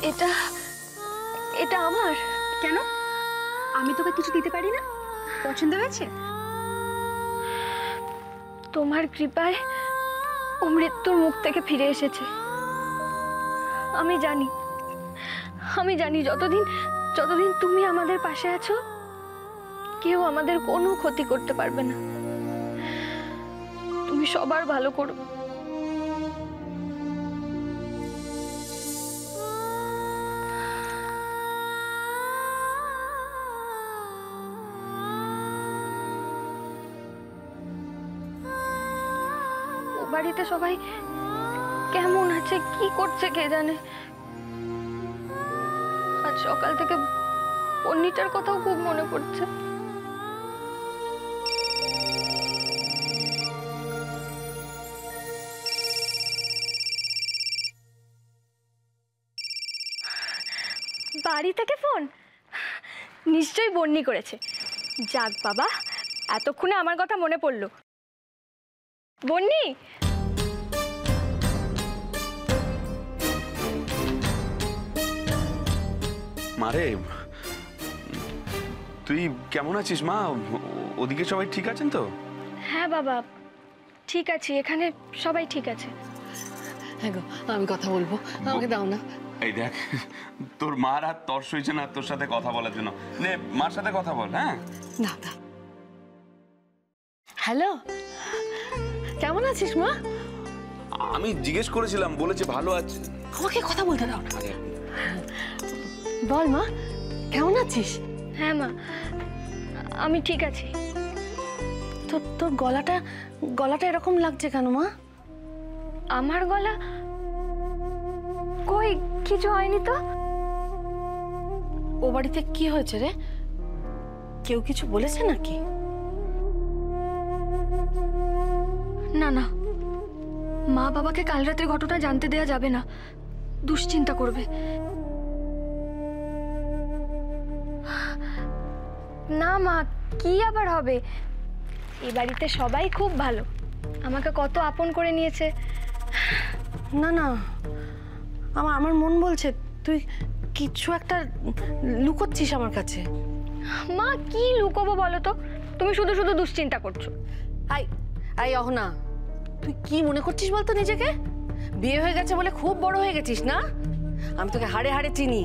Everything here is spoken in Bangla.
এটা এটা আমার। কেন? আমি তোকে কিছু দিতে পারি না? পছন্দ হয়েছে? তোমার কৃপায় ও মৃত্যুর মুখ থেকে ফিরে এসেছে। আমি জানি যতদিন তুমি আমাদের পাশে আছো, কেউ আমাদের কোনো ক্ষতি করতে পারবে না। তুমি সবার ভালো করো। ও বাড়িতে সবাই কেমন আছে, কি করছে কে জানে। আজ সকাল থেকে পন্নিটার কথাও খুব মনে পড়ছে। বাড়ি থেকে ফোন, নিশ্চয়ই বন্নি করেছে। যাক বাবা, এতক্ষণে আমার কথা মনে পড়লো। বন্নি, মারে, তুই কেমন আছিস মা? ওদিকে সবাই ঠিক আছেন তো? হ্যাঁ বাবা, ঠিক আছি, এখানে সবাই ঠিক আছে। হ্যাঁ গো, আমি কথা বলবো, আমাকে দাও না। এই দেখ, তোর মার আর তর সইছে না তোর সাথে কথা বলার জন্য। নে, মার সাথে কথা বল। হ্যাঁ, না না। হ্যালো, কেমন আছিস মা? আমি জিজ্ঞেস করেছিলাম, বলেছে ভালো আছে। আমাকে কথা বলতে দাও না। বল মা, কেমন আছিস? হ্যাঁ মা, আমি ঠিক আছি। তোর গলাটা এরকম লাগছে কেন মা? আমার গলা? কই, কিছু হয়নি তো। ও বাড়িতে কি হয়েছে রে? কেউ কিছু বলেছে নাকি? না না, মা বাবাকে কাল রাতের ঘটনা জানতে দেয়া যাবে না, দুশ্চিন্তা করবে। না মা, কি আবার হবে? এই বাড়িতে সবাই খুব ভালো, আমাকে কত আপন করে নিয়েছে। না না, আমার মন বলছে তুই কিছু একটা লুকোচ্ছিস আমার কাছে। মা, কি লুকোবো বলো তো? তুমি শুধু শুধু দুশ্চিন্তা করছো। আই অহনা, তুই কি মনে করছিস বলতো নিজেকে? বিয়ে হয়ে গেছে বলে খুব বড় হয়ে গেছিস না? আমি তোকে হাড়ে হাড়ে চিনি।